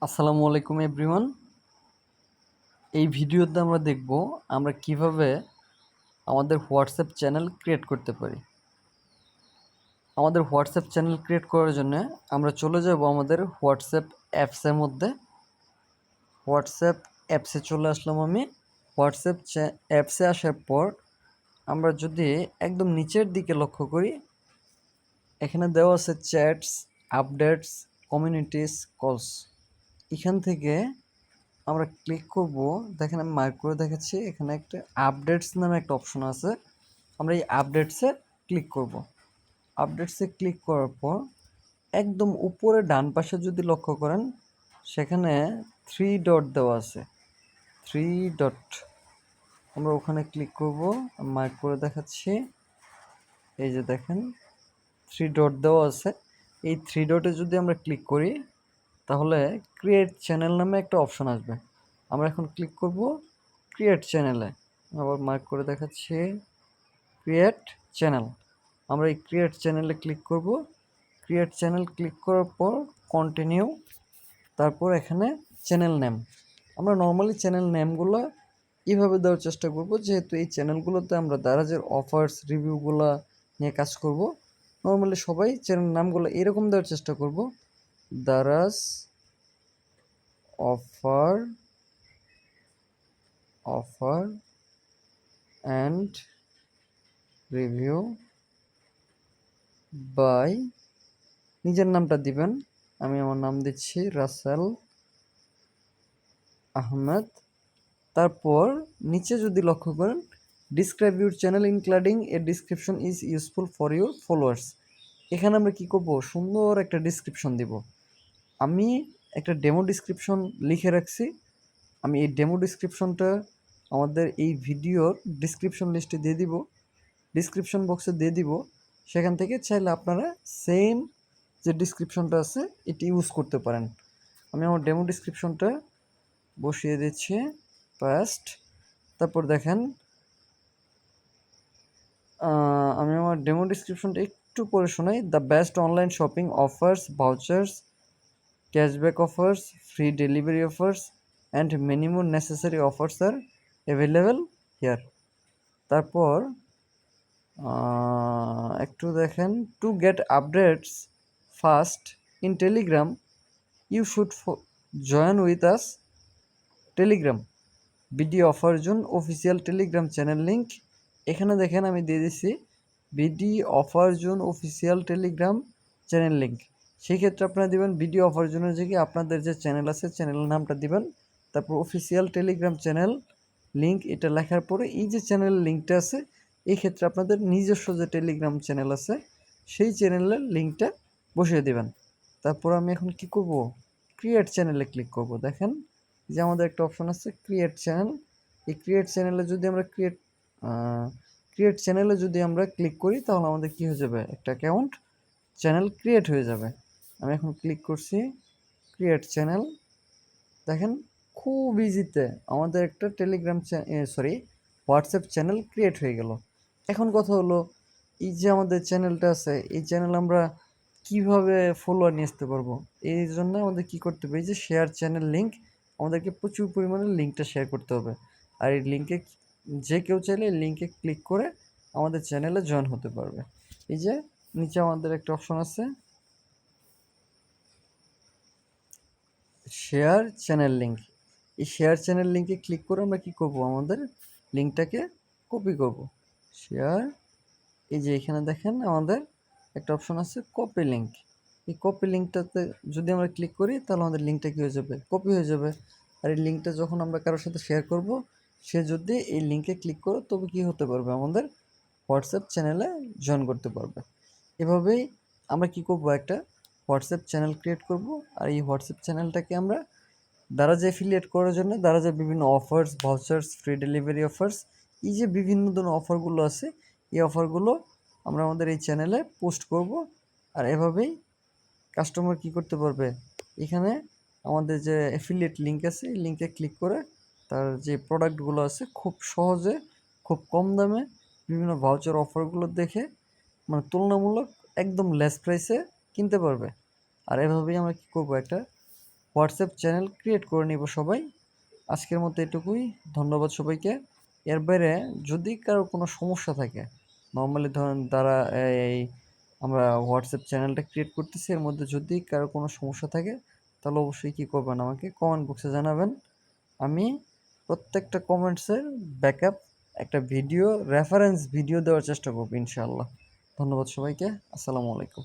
আসসালামু আলাইকুম এভরিওয়ান। এই ভিডিওতে আমরা দেখব আমরা কিভাবে আমাদের হোয়াটসঅ্যাপ চ্যানেল ক্রিয়েট করতে পারি। আমাদের হোয়াটসঅ্যাপ চ্যানেল ক্রিয়েট করার জন্য আমরা চলে যাব আমাদের হোয়াটসঅ্যাপ অ্যাপসের মধ্যে। হোয়াটসঅ্যাপ অ্যাপসে চলে আসলাম আমি। হোয়াটসঅ্যাপ অ্যাপসে আসার পর আমরা যদি একদম নিচের দিকে লক্ষ্য করি, এখানে দেওয়া আছে চ্যাটস, আপডেটস, কমিউনিটিস, কলস। এখান থেকে আমরা ক্লিক করব। দেখেন আমি মার্ক করে দেখাচ্ছি, এখানে একটা আপডেটস নামে একটা অপশন আছে। আমরা এই আপডেটসে ক্লিক করব। আপডেটসে ক্লিক করার পর একদম উপরে ডান পাশে যদি লক্ষ্য করেন, সেখানে 3 ডট দেওয়া আছে। 3 ডট আমরা ওখানে ক্লিক করব। মার্ক করে দেখাচ্ছি, এই যে দেখেন 3 ডট দেওয়া আছে। এই 3 ডটে যদি আমরা ক্লিক করি, তাহলে ক্রিয়েট চ্যানেল নামে একটা অপশন আসবে। আমরা এখন ক্লিক করব ক্রিয়েট চ্যানেলে। আবার মার্ক করে দেখাচ্ছি ক্রিয়েট চ্যানেল। আমরা এই ক্রিয়েট চ্যানেলে ক্লিক করব। ক্রিয়েট চ্যানেল ক্লিক করার পর কন্টিনিউ, তারপর এখানে চ্যানেল নেম। আমরা নর্মালি চ্যানেল নেমগুলো এইভাবে দেওয়ার চেষ্টা করব, যেহেতু এই চ্যানেলগুলোতে আমরা দারাজের অফার্স রিভিউগুলো নিয়ে কাজ করব। নর্মালি সবাই চ্যানেল নামগুলো এরকম দেওয়ার চেষ্টা করব, Daraz offer and review by, নিজের নামটা দিবেন। আমি আমার নাম দিচ্ছি রাসেল আহমেদ। তারপর নিচে যদি লক্ষ্য করেন, describe your channel including A description is useful for your followers. এখানে আমরা কি করব, সুন্দর একটা ডিসক্রিপশন দিব। আমি একটা ডেমো ডিসক্রিপশন লিখে রাখছি। আমি এই ডেমো ডিসক্রিপশনটা আমাদের এই ভিডিওর ডিসক্রিপশন লিস্টে দিয়ে দিব, ডিসক্রিপশন বক্সে দিয়ে দিব। সেখান থেকে চাইলে আপনারা সেম যে ডিসক্রিপশনটা আছে এটি ইউজ করতে পারেন। আমি আমার ডেমো ডিসক্রিপশনটা বসিয়ে দিচ্ছি ফার্স্ট। তারপর দেখেন আমি আমার ডেমো ডিসক্রিপশনটা একটু পড়ে শোনাই। The best online shopping offers, vouchers, cashback offers, free delivery offers and many more necessary offers are available here. তারপর একটু দেখেন, to get updates fast in Telegram you should join with us Telegram BD offer zone official Telegram channel link. এখানে দেখেন আমি দিয়ে দিচ্ছি BD offer zone official Telegram channel link. সেই ক্ষেত্রে আপনারা দিবেন বিডি অফার জোনের জায়গায় আপনাদের যে চ্যানেল আছে চ্যানেলের নামটা দিবেন, তারপর অফিসিয়াল টেলিগ্রাম চ্যানেল লিঙ্ক এটা লেখার পরে এই যে চ্যানেলের লিঙ্কটা আছে, এই ক্ষেত্রে আপনাদের নিজস্ব যে টেলিগ্রাম চ্যানেল আছে সেই চ্যানেলের লিঙ্কটা বসিয়ে দেবেন। তারপর আমি এখন কি করব, ক্রিয়েট চ্যানেলে ক্লিক করব। দেখেন যে আমাদের একটা অপশন আছে ক্রিয়েট চ্যানেল। এই ক্রিয়েট চ্যানেলে যদি আমরা ক্লিক করি, তাহলে আমাদের কি হয়ে যাবে, একটা অ্যাকাউন্ট চ্যানেল ক্রিয়েট হয়ে যাবে। আমি এখন ক্লিক করছি ক্রিয়েট চ্যানেল। দেখেন খুব ইজিতে আমাদের একটা হোয়াটসঅ্যাপ চ্যানেল ক্রিয়েট হয়ে গেল। এখন কথা হলো, এই যে আমাদের চ্যানেলটা আছে, এই চ্যানেল আমরা কিভাবে ফলোয়ার নিয়ে আসতে পারবো। এই জন্য আমাদের কি করতে হবে, এই যে শেয়ার চ্যানেল লিঙ্ক, আমাদেরকে প্রচুর পরিমাণে লিঙ্কটা শেয়ার করতে হবে। আর এই লিঙ্কে যে কেউ চাইলে লিঙ্কে ক্লিক করে আমাদের চ্যানেলে জয়েন হতে পারবে। এই যে নিচে আমাদের একটা অপশন আছে শেয়ার চ্যানেল লিঙ্ক। এই শেয়ার চ্যানেল লিঙ্কে ক্লিক করে আমরা কি করব, আমাদের লিঙ্কটাকে কপি করব। শেয়ার, এই যে এখানে দেখেন আমাদের একটা অপশন আছে কপি লিঙ্ক। এই কপি লিঙ্কটাতে যদি আমরা ক্লিক করি, তাহলে আমাদের লিঙ্কটা কী হয়ে যাবে, কপি হয়ে যাবে। আর এই লিঙ্কটা যখন আমরা কারোর সাথে শেয়ার করব, সে যদি এই লিঙ্কে ক্লিক করে তবে কি হতে পারবে, আমাদের হোয়াটসঅ্যাপ চ্যানেলে জয়েন করতে পারবে। এভাবেই আমরা কি করব, একটা হোয়াটসঅ্যাপ চ্যানেল ক্রিয়েট করব। আর এই হোয়াটসঅ্যাপ চ্যানেলটাকে আমরা দারাজ অ্যাফিলিয়েট করার জন্য দারাজের বিভিন্ন offers, vouchers, free delivery offers, এই যে বিভিন্ন ধরনের অফারগুলো আছে, এই অফারগুলো আমরা আমাদের এই চ্যানেলে পোস্ট করব। আর এভাবেই কাস্টমার কি করতে পারবে, এখানে আমাদের যে অ্যাফিলিয়েট লিঙ্ক আছে এই লিঙ্কে ক্লিক করে তার যে প্রোডাক্টগুলো আছে খুব সহজে, খুব কম দামে বিভিন্ন ভাউচার অফারগুলো দেখে, মানে তুলনামূলক একদম লেস প্রাইসে কিনতে পারবে। আর এভাবেই আমরা কি করব, একটা হোয়াটসঅ্যাপ চ্যানেল ক্রিয়েট করে নিব সবাই। আজকের মতো এটুকুই। ধন্যবাদ সবাইকে। এর বাইরে যদি কারো কোনো সমস্যা থাকে, নর্মালি ধরেন তারা এই আমরা হোয়াটসঅ্যাপ চ্যানেলটা ক্রিয়েট করতেছি, এর মধ্যে যদি কারো কোনো সমস্যা থাকে তাহলে অবশ্যই কী করবেন, আমাকে কমেন্ট বক্সে জানাবেন। আমি প্রত্যেকটা কমেন্টসের ব্যাকআপ একটা ভিডিও রেফারেন্স ভিডিও দেওয়ার চেষ্টা করব ইনশাআল্লাহ। ধন্যবাদ সবাইকে। আসসালামু আলাইকুম।